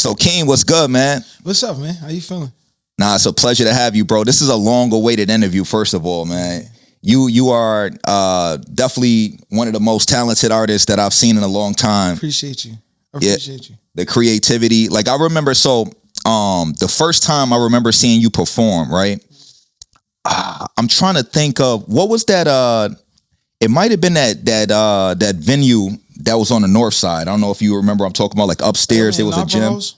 So Keem, what's good, man? What's up, man? How you feeling? Nah, it's a pleasure to have you, bro. This is a long-awaited interview, first of all, man. You are definitely one of the most talented artists that I've seen in a long time. Appreciate you. Appreciate you. The creativity. Like, I remember, the first time I remember seeing you perform, right? I'm trying to think of, what was that? It might have been that venue that was on the north side. I don't know if you remember. I'm talking about, like, upstairs. There was a gym. House?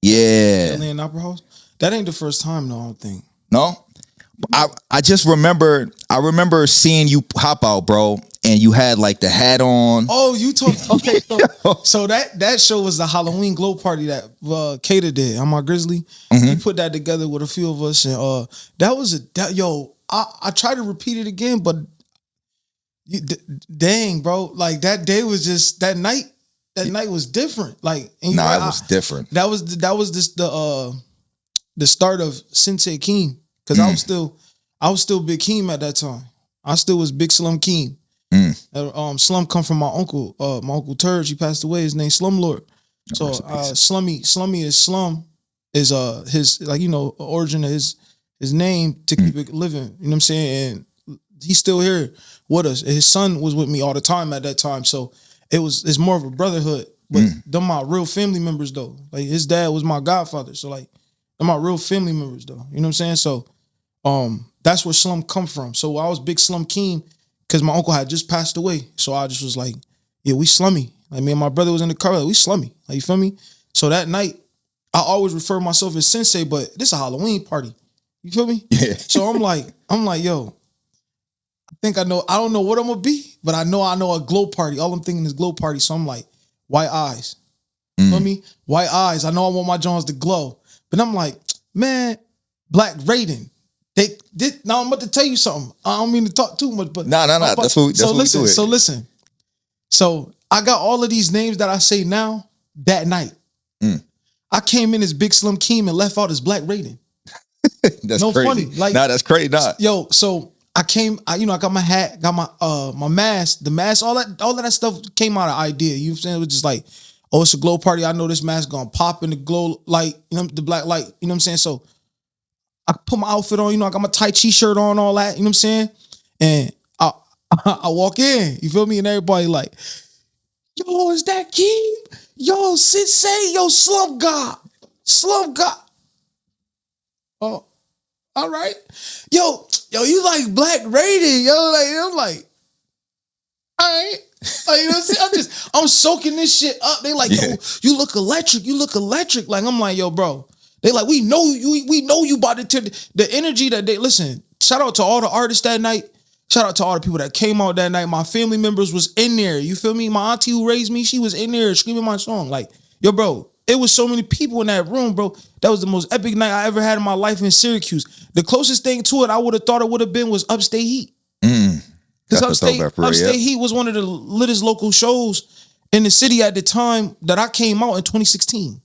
Yeah. Alien Opera House? That ain't the first time, though, I don't think. No? I just remember, seeing you hop out, bro, and you had, like, the hat on. Oh, you talk. Okay, so that show was the Halloween glow party that Cater did. I'm my Grizzly. He put that together with a few of us, and that was I tried to repeat it again, but dang, bro, like that day was just that night. That night was different. Like, it was different. That was just the start of Sensei Keem, because I was still Big Keem at that time. I still was Big Slum Keem. Slum come from my uncle Turge. He passed away. His name Slumlord. So Slummy is Slum is his, like, origin of his name to keep it living. You know what I'm saying? And he's still here with us. His son was with me all the time at that time. So it's more of a brotherhood. But they're my real family members though. Like, his dad was my godfather. So, like, they're my real family members though. You know what I'm saying? So that's where Slum come from. So I was Big Slum Keem because my uncle had just passed away. So I just was like, yeah, we slummy. Like, me and my brother was in the car, like, we slummy. Like, you feel me? So that night, I always refer myself as Sensei, but this is a Halloween party. You feel me? Yeah. So I'm like, yo, I don't know what I'm gonna be, but I know a glow party. All I'm thinking is glow party. So I'm like, white eyes. You feel me? White eyes. I know I want my Johns to glow. But I'm like, man, Black Raiden. Now I'm about to tell you something. I don't mean to talk too much, but no. That's what we do it. So listen. So I got all of these names that I say now that night. I came in as Big Slim Keem and left out as Black Raiden. That's no crazy. Funny. Like, that's crazy. Yo, so I came. I got my hat, got my mask, the mask, all of that stuff came out of idea. You know what I'm saying? It was just like, oh, it's a glow party. I know this mask gonna pop in the glow light, the black light. You know what I'm saying? So I put my outfit on. I got my tight t-shirt on, all that. You know what I'm saying? And I walk in. You feel me? And everybody like, yo, is that Keem? Yo, Sensei, yo, Slum God. Oh, all right. Yo, you like Black Raiden, yo. Like, I'm like, all right. Like, you know what I'm saying? I'm soaking this shit up. They like, yo, you look electric. Like, I'm like, yo, bro. They like, we know you about to turn the energy that they listen. Shout out to all the artists that night. Shout out to all the people that came out that night. My family members was in there. You feel me? My auntie who raised me, she was in there screaming my song. Like, yo, bro, it was so many people in that room, bro. That was the most epic night I ever had in my life in Syracuse. The closest thing to it I would have thought it would have been was Upstate Heat. Because Upstate Heat was one of the littest local shows in the city at the time that I came out in 2016.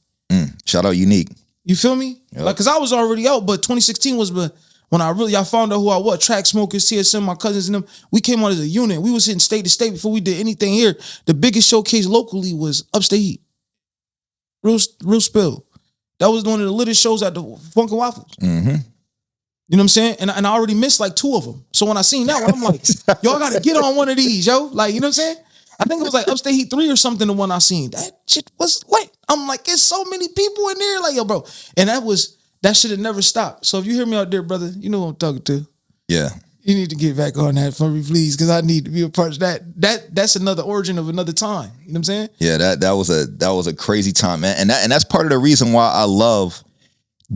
Shout out Unique. You feel me? Yep. Like, cause I was already out, but 2016 was when I found out who I was. Track Smokers, TSM, my cousins and them. We came out as a unit. We was hitting state to state before we did anything here. The biggest showcase locally was Upstate Heat. Real spill. That was one of the littest shows at the Funk and Waffles. You know what I'm saying? And I already missed like 2 of them. So when I seen that one, I'm like, yo, I gotta get on one of these, yo. Like, you know what I'm saying? I think it was like Upstate Heat 3 or something, the one I seen. That shit was lit. I'm like, there's so many people in there. Like, yo, bro. And that should have never stopped. So if you hear me out there, brother, you know who I'm talking to. Yeah. You need to get back on that for me, please, because I need to be a part of that. That's another origin of another time. You know what I'm saying? Yeah, that was a crazy time, man. And that's part of the reason why I love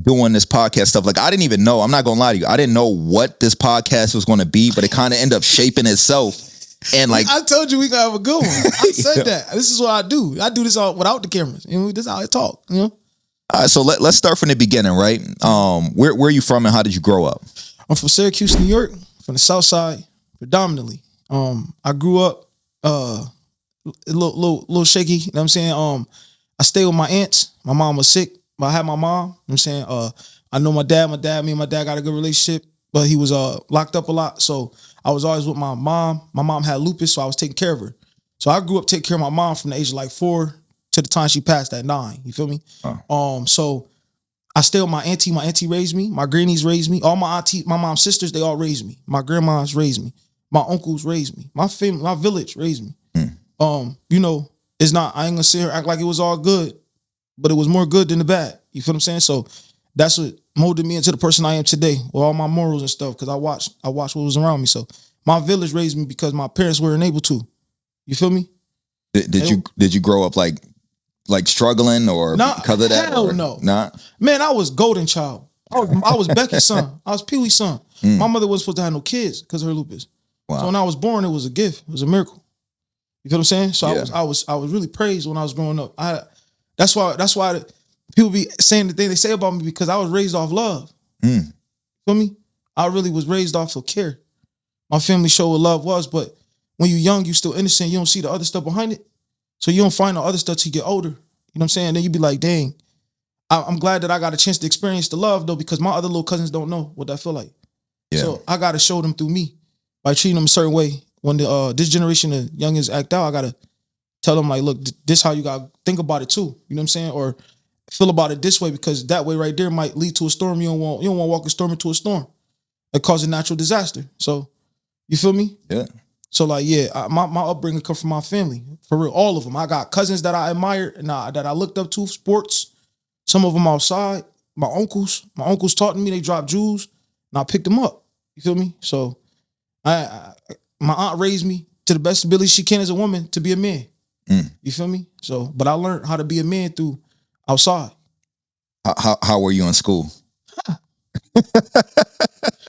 doing this podcast stuff. Like, I didn't even know, I'm not gonna lie to you, I didn't know what this podcast was gonna be, but it kind of ended up shaping itself. And like, I told you we gonna have a good one. I said that. This is what I do. I do this all without the cameras. This is how I talk. All right, so let's start from the beginning, right? Where are you from and how did you grow up? I'm from Syracuse, New York, from the South Side, predominantly. I grew up a little shaky. You know what I'm saying? I stayed with my aunts. My mom was sick, but I had my mom. You know what I'm saying? I know my dad. Me and my dad got a good relationship, but he was locked up a lot. So I was always with my mom. My mom had lupus, so I was taking care of her. So I grew up taking care of my mom from the age of like 4 to the time she passed at 9. You feel me? So I still, my auntie raised me. My grannies raised me. All my mom's sisters, they all raised me. My grandmas raised me. My uncles raised me. My family, my village raised me. You know, it's not, I ain't gonna sit here act like it was all good, but it was more good than the bad. You feel what I'm saying? So that's what molded me into the person I am today with all my morals and stuff, because I watched what was around me. So my village raised me because my parents weren't able to. You feel me? Did you grow up like struggling or because of that? Hell no. Not? Man, I was golden child. I was Becky's son. I was Pee Wee's son. My mother wasn't supposed to have no kids because of her lupus. Wow. So when I was born, it was a gift. It was a miracle. You feel what I'm saying? So yeah. I was really praised when I was growing up. That's why people be saying the thing they say about me, because I was raised off love. You feel me? I really was raised off of care. My family showed what love was, but when you're young, you still innocent. You don't see the other stuff behind it. So you don't find the other stuff till you get older. You know what I'm saying? Then you be like, dang, I'm glad that I got a chance to experience the love though, because my other little cousins don't know what that feel like. Yeah. So I got to show them through me by treating them a certain way. When this generation of youngins act out, I got to tell them like, look, this how you got to think about it too. You know what I'm saying? Or feel about it this way, because that way right there might lead to a storm. You don't want to walk a storm into a storm. It causes a natural disaster. So you feel me? Yeah. So like, yeah, my upbringing come from my family. For real, all of them. I got cousins that I admired and that I looked up to, sports. Some of them outside. My uncles taught me, they dropped jewels, and I picked them up. You feel me? So my aunt raised me to the best ability she can as a woman to be a man. You feel me? So, but I learned how to be a man through outside. How were you in school?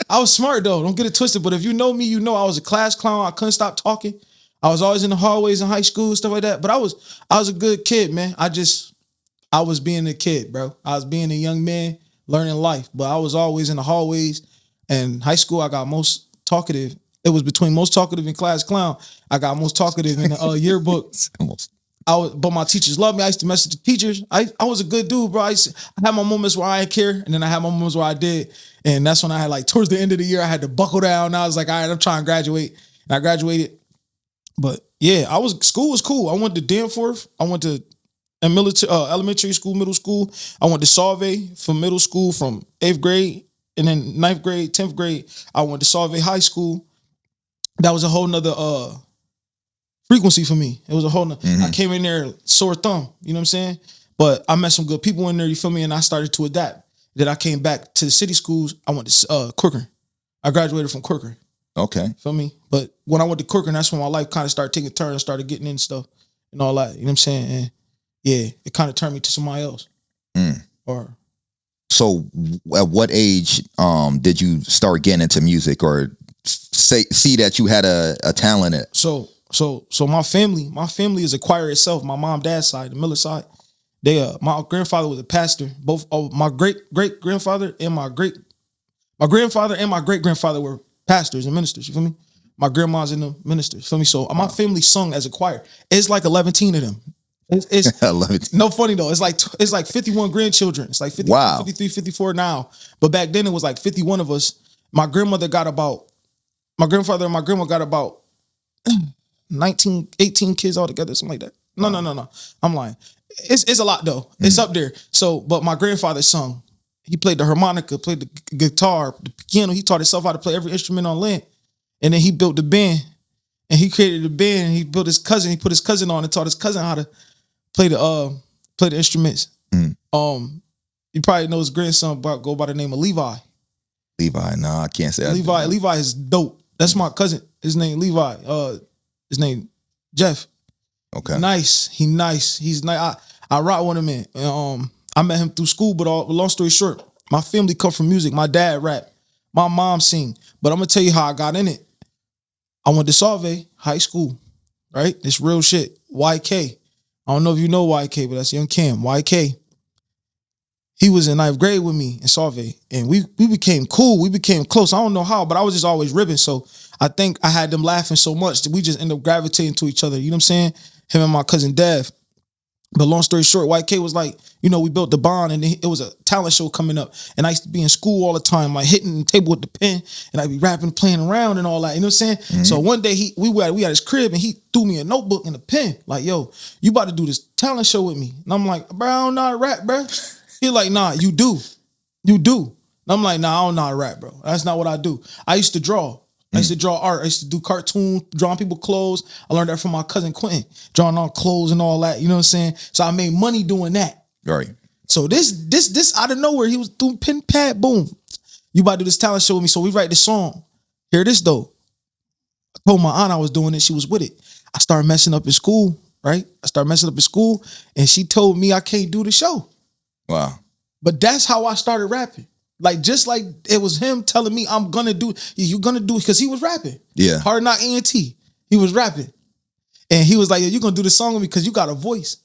I was smart though. Don't get it twisted. But if you know me, you know I was a class clown. I couldn't stop talking. I was always in the hallways in high school, stuff like that. But I was a good kid, man. I was being a kid, bro. I was being a young man learning life. But I was always in the hallways. And high school, I got most talkative. It was between most talkative and class clown. I got most talkative in the yearbook. But my teachers loved me. I used to message the teachers. I was a good dude, bro. I had my moments where I didn't care, and then I had my moments where I did. And that's when I had, like, towards the end of the year, I had to buckle down. And I was like, all right, I'm trying to graduate. And I graduated. But yeah, school was cool. I went to Danforth. I went to elementary school, middle school. I went to Salve for middle school from 8th grade. And then 9th grade, 10th grade, I went to Salve High School. That was a whole nother frequency for me. It was a whole nother, I came in there sore thumb, you know what I'm saying? But I met some good people in there, you feel me? And I started to adapt. Then I came back to the city schools. I went to Corcoran. I graduated from Corcoran. Okay. Feel me? But when I went to Corcoran, that's when my life kind of started taking a turn and started getting into stuff and all that, you know what I'm saying? And yeah, it kind of turned me to somebody else. So at what age did you start getting into music or see that you had a talent in it? So my family is a choir itself. My mom, dad's side, the Miller side. My grandfather was a pastor. Both my great grandfather and my great grandfather were pastors and ministers. You feel me? My grandma's in the ministers. Feel me? So my family sung as a choir. It's like 11 of them. It's no funny though. It's like 51 grandchildren. It's like 50, wow. 53, 54 now. But back then it was like 51 of us. My grandfather and my grandma got about 19, 18 kids all together, something like that. No. I'm lying. It's a lot though. It's up there. So, but my grandfather sung. He played the harmonica, played the guitar, the piano. He taught himself how to play every instrument on land. And then he built the band. And he created the band and he built his cousin. He put his cousin on and taught his cousin how to play the instruments. You probably know his grandson go by the name of Levi. Levi, no, I can't say Levi. Levi is dope. That's my cousin. His name Levi. His name Jeff. Okay. Nice. He's nice. I rock with him, man. I met him through school, but long story short, my family come from music. My dad rap. My mom sing. But I'm gonna tell you how I got in it. I went to Salve High School, right? This real shit. YK. I don't know if you know YK, but that's young Cam. YK. He was in 9th grade with me in Salve, and we became cool. We became close. I don't know how, but I was just always ribbing. So I think I had them laughing so much that we just ended up gravitating to each other. You know what I'm saying? Him and my cousin Dev. But long story short, White K was like, you know, we built the bond, and it was a talent show coming up. And I used to be in school all the time, like hitting the table with the pen, and I'd be rapping, playing around and all that. You know what I'm saying? Mm-hmm. So one day we had his crib, and he threw me a notebook and a pen. Like, yo, you about to do this talent show with me. And I'm like, bro, I don't know how to rap, bro. He like, nah, you do. You do. And I'm like, nah, I don't know how to rap, bro. That's not what I do. I used to draw. I used to draw art. I used to do cartoons, drawing people clothes. I learned that from my cousin Quentin, drawing on clothes and all that. You know what I'm saying? So I made money doing that. Right. So this out of nowhere, he was doing pen pad, boom. You about to do this talent show with me. So we write this song. Hear this though. I told my aunt I was doing it. She was with it. I started messing up in school, right? And she told me I can't do the show. Wow. But that's how I started rapping. Like, just like it was him telling me I'm gonna do it. You're gonna do it, because he was rapping. Yeah. Hard Knock ENT. He was rapping. And he was like, you're gonna do this song with me because you got a voice.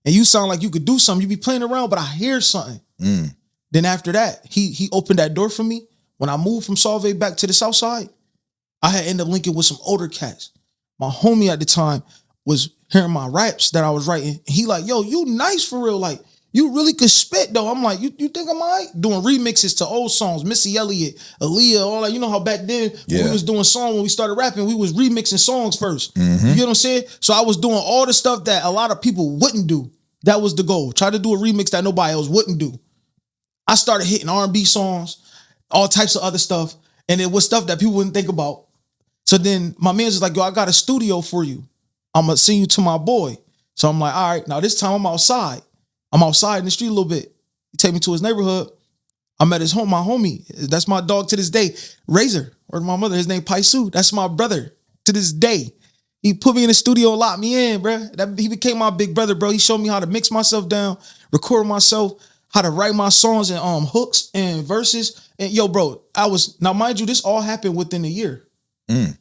And you sound like you could do something. You be playing around, but I hear something. Then after that, he opened that door for me. When I moved from Solvay back to the South Side, I had ended up linking with some older cats. My homie at the time was hearing my raps that I was writing. He like, yo, you nice for real. Like, you really could spit though. I'm like, you think I'm all right? Doing remixes to old songs, Missy Elliott, Aaliyah, all that. You know how back then when we was doing songs, when we started rapping, we was remixing songs first. You get what I'm saying? So I was doing all the stuff that a lot of people wouldn't do. That was the goal. Try to do a remix that nobody else wouldn't do. I started hitting R&B songs, all types of other stuff. And it was stuff that people wouldn't think about. So then my man's was like, yo, I got a studio for you. I'm going to send you to my boy. So I'm like, all right, now this time I'm outside. I'm outside in the street a little bit. He take me to his neighborhood. I'm at my homie. That's my dog to this day. Razor, or my mother, his name Paisu. That's my brother to this day. He put me in the studio and locked me in, bro. He became my big brother, bro. He showed me how to mix myself down, record myself, how to write my songs and hooks and verses. And yo, bro, now mind you, this all happened within a year.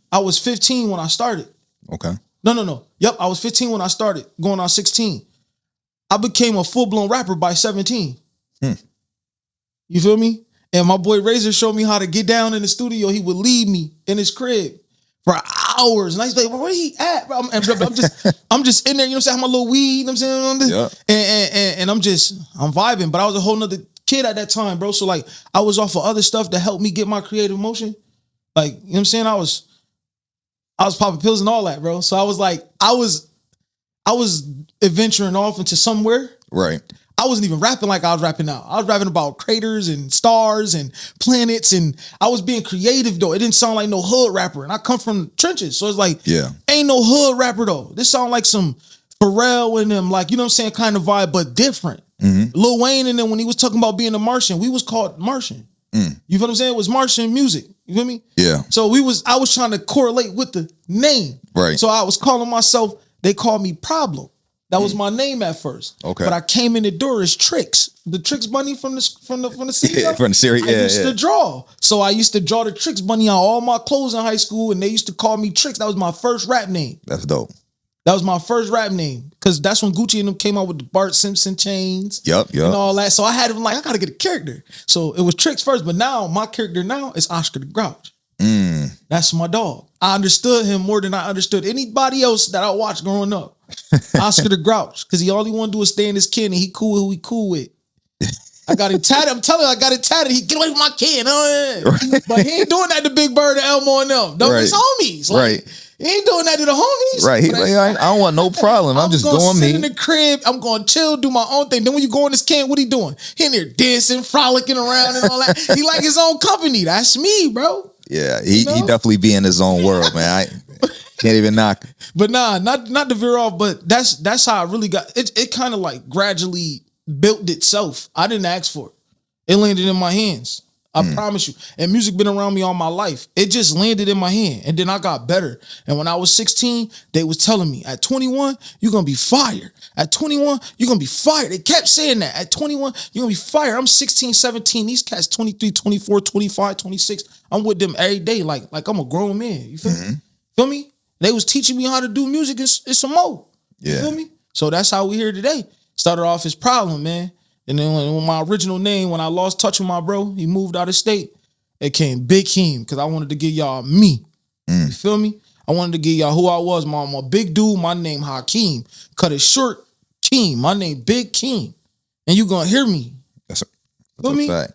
I was 15 when I started. Okay. No. Yep, I was 15 when I started, going on 16. I became a full-blown rapper by 17. You feel me? And my boy Razor showed me how to get down in the studio. He would leave me in his crib for hours. And I was like, where he at? Bro? I'm just in there, you know what I'm saying? I have my little weed, you know what I'm saying? Yeah. And I'm vibing. But I was a whole nother kid at that time, bro. So like I was off of other stuff that helped me get my creative motion. Like, you know what I'm saying? I was popping pills and all that, bro. So I was like, I was adventuring off into somewhere. Right. I wasn't even rapping like I was rapping now. I was rapping about craters and stars and planets, and I was being creative though. It didn't sound like no hood rapper, and I come from trenches, so it's like, ain't no hood rapper though. This sound like some Pharrell and them, like, you know what I'm saying, kind of vibe, but different. Lil Wayne and them, when he was talking about being a Martian, we was called Martian. You feel what I'm saying? It was Martian music. You feel me? Yeah. So I was trying to correlate with the name. Right. So I was calling myself. They called me Problem. That was my name at first. Okay. But I came in the door as Tricks. The Tricks Bunny from the series. From the series, yeah. I used to draw. So I used to draw the Tricks Bunny on all my clothes in high school, and they used to call me Tricks. That was my first rap name. That's dope. That was my first rap name. Because that's when Gucci and them came out with the Bart Simpson chains. Yep. And all that. So I had him like, I gotta get a character. So it was Tricks first, but now my character now is Oscar the Grouch. That's my dog. I understood him more than I understood anybody else that I watched growing up. Oscar the Grouch, because he only want to do is stay in his kid, and he cool with who he cool with. I got it tatted. I'm telling you, I got it tatted. He get away from my kid. Right. But he ain't doing that to Big Bird and Elmo and them. Them his homies. Like, he ain't doing that to the homies. Right. He's like, I don't want no problem. I'm just doing me. In the crib. I'm going to chill, do my own thing. Then when you go in this camp, what he doing? He in there dancing, frolicking around and all that. He like his own company. That's me, bro. Yeah, he definitely be in his own world, man. I can't even knock. But nah, not to veer off, but that's how I really got it. It kind of like gradually built itself. I didn't ask for it. It landed in my hands. I promise you. And music been around me all my life. It just landed in my hand. And then I got better. And when I was 16, they was telling me, at 21, you're going to be fired. At 21, you're going to be fired. They kept saying that. At 21, you're going to be fired. I'm 16, 17. These cats 23, 24, 25, 26. I'm with them every day like I'm a grown man. You feel me? Feel me? They was teaching me how to do music and some more. You feel me? So that's how we here today. Started off as Problem, man. And then when my original name, when I lost touch with my bro, he moved out of state, it came Big Keem, because I wanted to give y'all me. You feel me? I wanted to give y'all who I was. I'm a big dude. My name Hakeem. Cut it short, Keem. My name Big Keem. And you gonna hear me. That's Feel me? fact.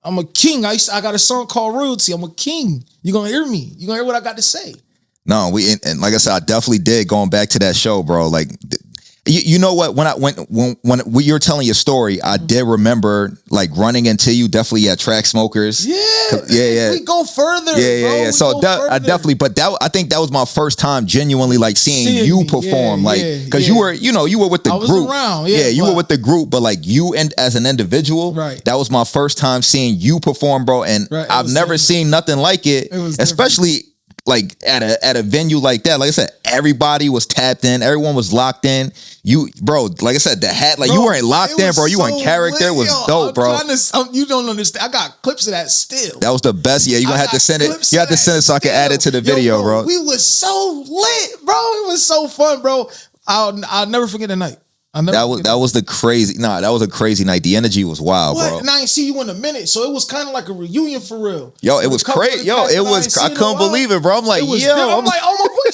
I'm a king. I got a song called Royalty. I'm a king. You gonna hear me. You gonna hear what I got to say. No, and like I said, I definitely did going back to that show, bro. Like, you know what? When you were telling your story, I did remember like running into you definitely at Track Smokers. Yeah. We go further. Yeah. So I definitely, but I think that was my first time genuinely like seeing you perform, like because you were with the group. Around, you were with the group, but like you and as an individual, right? That was my first time seeing you perform, bro, and I've never seen nothing like it especially. Like at a venue like that, like I said, everybody was tapped in, everyone was locked in. You, bro, like I said, the hat, like you weren't locked in, bro. You were in character. It was dope, bro. You don't understand. I got clips of that still. That was the best. Yeah, you gonna have to send it. You have to send it so I can add it to the video, bro. We was so lit, bro. It was so fun, bro. I'll never forget the night. That was a crazy night. The energy was wild, bro. And I ain't see you in a minute, so it was kind of like a reunion for real. Yo, it was crazy. Yo, it was. I couldn't believe it, bro. I'm like, I'm like, oh my god,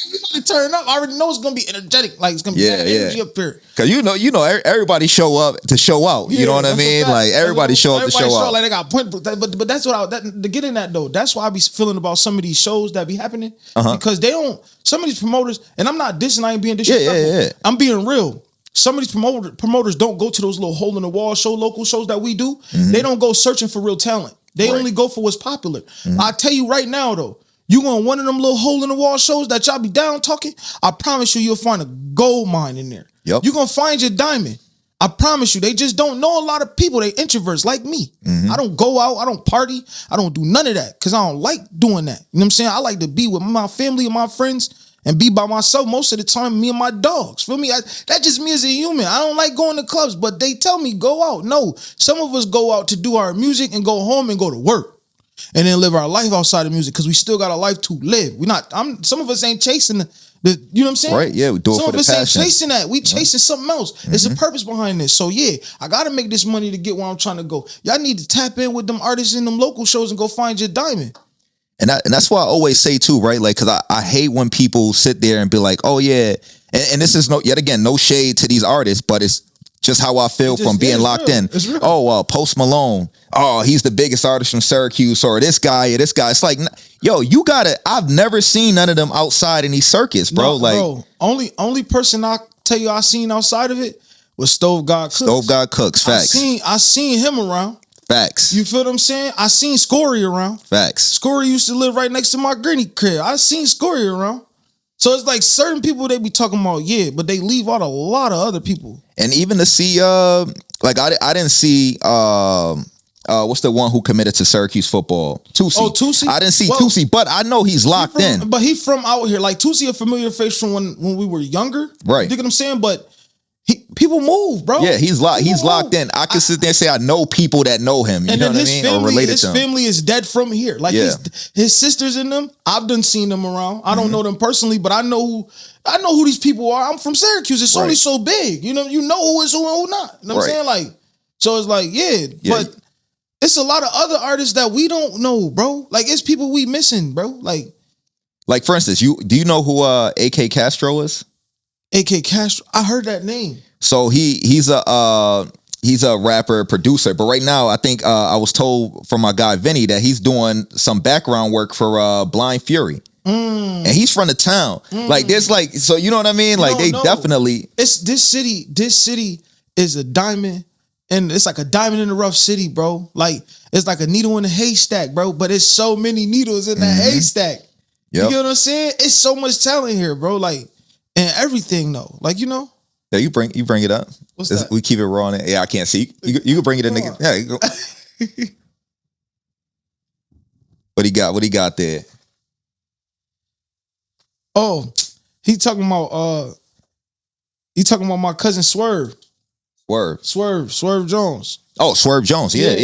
you gotta turn up. I already know it's gonna be energetic. Like it's gonna be energy up there. Cause you know, everybody show up to show out. You know what I mean? Like everybody show up to show out. Like they got point, but that's what to get in that though. That's why I be feeling about some of these shows that be happening because they don't. Some of these promoters, and I'm not dissing. I ain't being disrespectful. Yeah. I'm being real. Some of these promoters don't go to those little hole in the wall local shows that we do. They don't go searching for real talent. They only go for what's popular. I tell you right now though. You on one of them little hole in the wall shows that y'all be down talking, I promise you'll find a gold mine in there. Yep. You're going to find your diamond. I promise you. They just don't know a lot of people. They introverts like me. I don't go out. I don't party. I don't do none of that because I don't like doing that. You know what I'm saying? I like to be with my family and my friends and be by myself most of the time, me and my dogs. Feel me? That's just me as a human. I don't like going to clubs, but they tell me go out. No, some of us go out to do our music and go home and go to work. And then live our life outside of music because we still got a life to live. Some of us ain't chasing the you know what I'm saying? Right, yeah, we do it for the passion. Some of us ain't chasing that. We chasing something else. There's a purpose behind this. So yeah, I gotta make this money to get where I'm trying to go. Y'all need to tap in with them artists in them local shows and go find your diamond. And that's why I always say too, right? Like, cause I hate when people sit there and be like, oh yeah, and this is no shade to these artists, but it's just how I feel from being locked in. Oh, Post Malone. Oh, he's the biggest artist from Syracuse, or this guy. It's like, yo, you gotta. I've never seen none of them outside in these circuits, bro. Only person I tell you I seen outside of it was Stove God Cooks. Stove God Cooks. Facts. I seen him around. Facts. You feel what I'm saying? I seen Scory around. Facts. Scory used to live right next to my granny crib. I seen Scory around. So it's like certain people they be talking about, but they leave out a lot of other people. And even to see, like I didn't see, what's the one who committed to Syracuse football? Tusi. Oh, Tusi? I didn't see Tusi, but I know he's locked in. But he from out here. Like Tusi, a familiar face from when we were younger. Right. You dig what I'm saying? But people move, bro. Yeah, he's locked in. I can sit there and say I know people that know him. You know what I mean? Or related to him. His family is dead from here. Like his sisters in them. I've done seen them around. I don't know them personally, but I know who these people are. I'm from Syracuse. It's only so big. You know who is who and who not. You know what I'm saying? Like, so it's like, but it's a lot of other artists that we don't know, bro. Like it's people we missing, bro. Like for instance, do you know who AK Castro is? AK Castro. I heard that name. So he's a rapper, producer, but right now I think I was told from my guy Vinny that he's doing some background work for Blind Fury. And he's from the town. Like there's like, so you know what I mean? Like definitely. It's this city is a diamond, and it's like a diamond in the rough city, bro. Like it's like a needle in a haystack, bro. But it's so many needles in that haystack. You get what I'm saying? It's so much talent here, bro. Like, and everything though. Like, you know. Yeah, you bring it up. What's that? We keep it raw on it. Yeah, I can't see. You can bring it in. Yeah, you go. What he got there? Oh, he talking about my cousin Swerve. Swerve Jones. Oh, Swerve Jones. Yeah.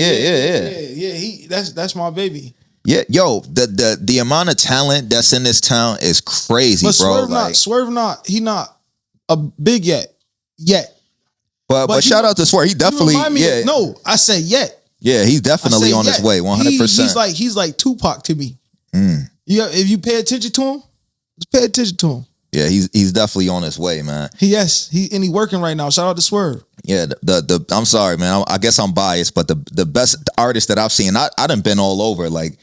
That's my baby. Yeah, yo, the amount of talent that's in this town is crazy, but bro. Swerve he not a big yet. But shout out to Swerve. He definitely I say yet. Yeah, he's definitely on his way, 100%. He's like Tupac to me. If you pay attention to him, just pay attention to him. Yeah, he's definitely on his way, man. He working right now. Shout out to Swerve. Yeah, the I'm sorry, man. I guess I'm biased, but the best artist that I've seen, I done been all over. Like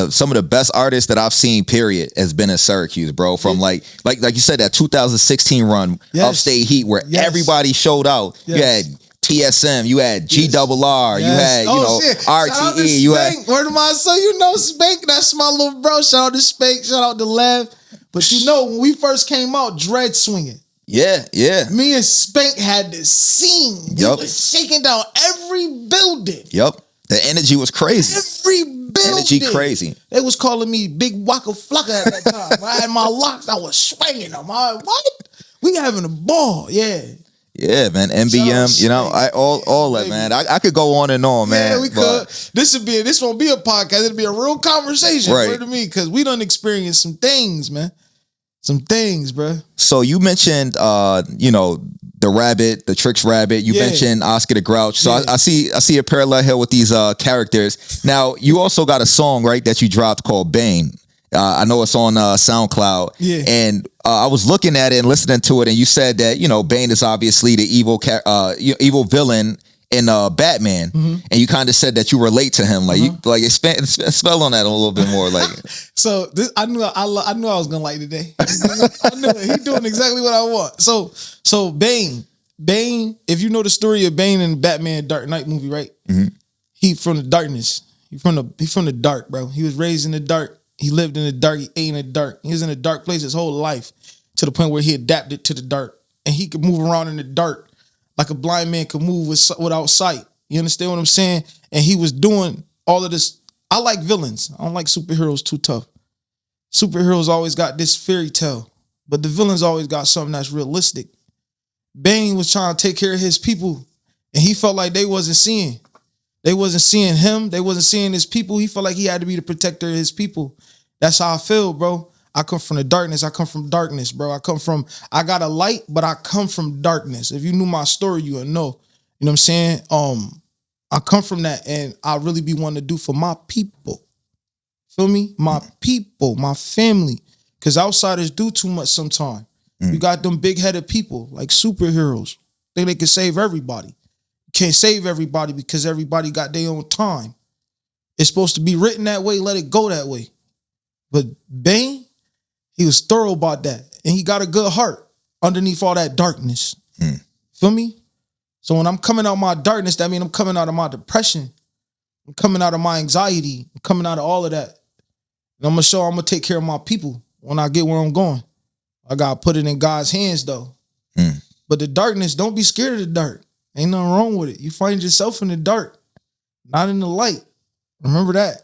some of the best artists that I've seen, period, has been in Syracuse, bro. From like you said, that 2016 run, Upstate Heat, where everybody showed out. You had TSM, you had GRR, you had RTE, you had word of my son, Spank. That's my little bro. Shout out to Spank. Shout out to Lev. But when we first came out, dread swinging. Yeah. Me and Spank had this scene. We was shaking down every building. Yep. The energy was crazy. Every building. Energy crazy. They was calling me Big Waka Flocka at that time. I had my locks. I was swinging them. What? We having a ball. Yeah. Yeah, man. NBM, all that, man. I could go on and on, man. Yeah, we could. This won't be a podcast. It'll be a real conversation. Right. To me, because we done experienced some things, man. Some things, bro. So you mentioned, the rabbit, the Tricks rabbit. You mentioned Oscar the Grouch. So I see a parallel here with these characters. Now you also got a song, right, that you dropped called Bane. I know it's on SoundCloud. Yeah. And I was looking at it and listening to it, and you said that Bane is obviously the evil villain in Batman, and you kind of said that you relate to him, like spell on that a little bit more, like. So I knew I was gonna like today. I knew it. He doing exactly what I want. So Bane. If you know the story of Bane in Batman Dark Knight movie, right? Mm-hmm. He from the darkness. He from the dark, bro. He was raised in the dark. He lived in the dark. He ate in the dark. He was in a dark place his whole life, to the point where he adapted to the dark, and he could move around in the dark like a blind man could move without sight. You understand what I'm saying? And he was doing all of this. I like villains. I don't like superheroes too tough. Superheroes always got this fairy tale, but the villains always got something that's realistic. Bane was trying to take care of his people, and he felt like they wasn't seeing. They wasn't seeing him. They wasn't seeing his people. He felt like he had to be the protector of his people. That's how I feel, bro. I come from the darkness. I come from darkness, bro. I got a light, but I come from darkness. If you knew my story, you would know. You know what I'm saying? I come from that, and I really be wanting to do for my people. Feel me? My people, my family. Because outsiders do too much sometimes. You got them big-headed people, like superheroes. Think they can save everybody. Can't save everybody because everybody got their own time. It's supposed to be written that way, let it go that way. But Bane, he was thorough about that. And he got a good heart underneath all that darkness. Feel me? So when I'm coming out of my darkness, that means I'm coming out of my depression. I'm coming out of my anxiety. I'm coming out of all of that. And I'm going to take care of my people when I get where I'm going. I got to put it in God's hands, though. But the darkness, don't be scared of the dark. Ain't nothing wrong with it. You find yourself in the dark, not in the light. Remember that.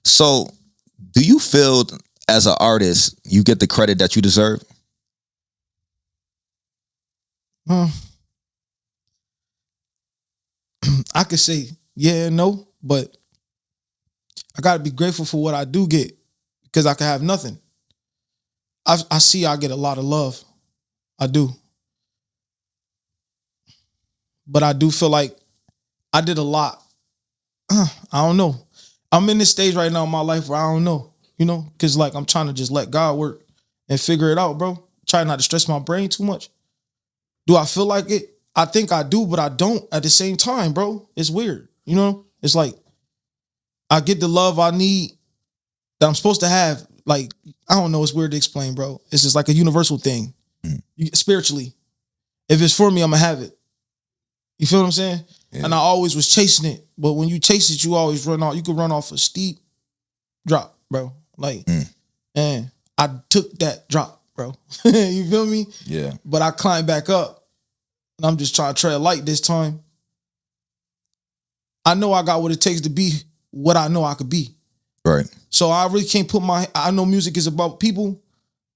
So, do you feel as an artist, you get the credit that you deserve? I could say yeah and no, but I got to be grateful for what I do get, because I could have nothing. I see I get a lot of love. I do. But I do feel like I did a lot. I don't know. I'm in this stage right now in my life where I don't know, because I'm trying to just let God work and figure it out, bro. Try not to stress my brain too much. Do I feel like it? I think I do, but I don't at the same time, bro. It's weird, It's like I get the love I need that I'm supposed to have. Like, I don't know. It's weird to explain, bro. It's just like a universal thing. Spiritually. If it's for me, I'm going to have it. You feel what I'm saying? Yeah. And I always was chasing it. But when you chase it, you always run off. You could run off a steep drop, bro. And I took that drop, bro. You feel me? Yeah. But I climbed back up. And I'm just trying to tread light this time. I know I got what it takes to be what I know I could be. Right. So I really can't I know music is about people,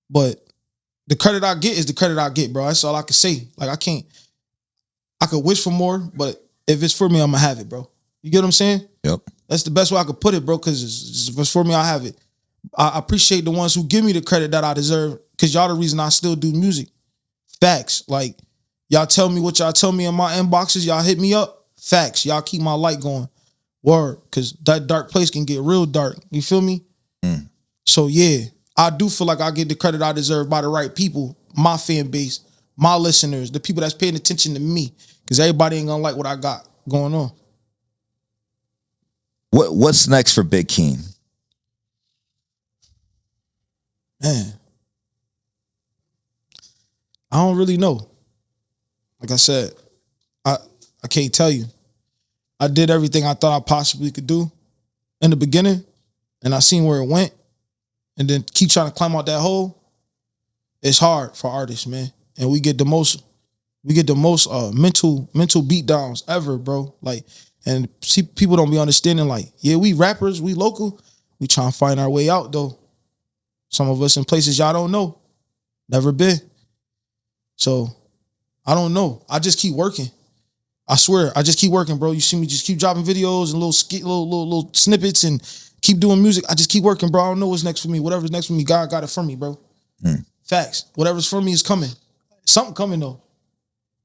but the credit I get is the credit I get, bro. That's all I can say. Like, I could wish for more, but if it's for me, I'm going to have it, bro. You get what I'm saying? Yep. That's the best way I could put it, bro, because if it's for me, I have it. I appreciate the ones who give me the credit that I deserve, because y'all the reason I still do music. Facts. Like, y'all tell me what y'all tell me in my inboxes. Y'all hit me up. Facts. Y'all keep my light going. Word. Because that dark place can get real dark. You feel me? So, yeah. I do feel like I get the credit I deserve by the right people, my fan base, my listeners, the people that's paying attention to me. Because everybody ain't gonna like what I got going on. What's next for Big Keem? Man, I don't really know. Like I said, I can't tell you. I did everything I thought I possibly could do in the beginning, and I seen where it went, and then keep trying to climb out that hole. It's hard for artists, man, and we get the most mental beat downs ever, bro. Like, and see, people don't be understanding. Like, yeah, we rappers, we local, we trying to find our way out though. Some of us in places y'all don't know, never been. So I don't know. I just keep working. I swear, I just keep working, bro. You see me just keep dropping videos and little snippets and keep doing music. I just keep working, bro. I don't know what's next for me. Whatever's next for me, God got it for me, bro. Facts. Whatever's for me is coming. Something coming though.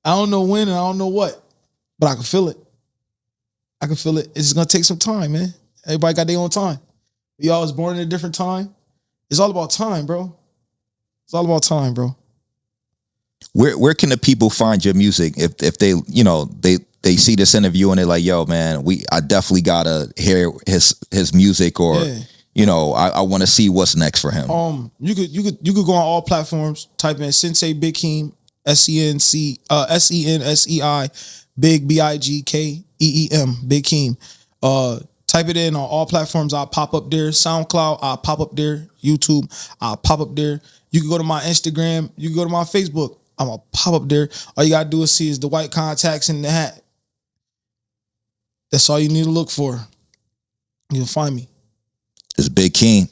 I don't know when and I don't know what, but I can feel it. I can feel it. It's just gonna take some time, man. Everybody got their own time. We all was born in a different time. It's all about time, bro. It's all about time, bro. Where can the people find your music if they they see this interview and they're like, yo, man, I definitely gotta hear his music, or I want to see what's next for him. You could go on all platforms, type in Sensei Big Keem, SENSEI Big BIGKEEM Big Keem. Type it in on all platforms. I'll pop up there. SoundCloud, I'll pop up there. YouTube, I'll pop up there. You can go to my Instagram. You can go to my Facebook. I'm gonna pop up there. All you gotta do is see is the white contacts in the hat. That's all you need to look for. You'll find me. It's Big Keem.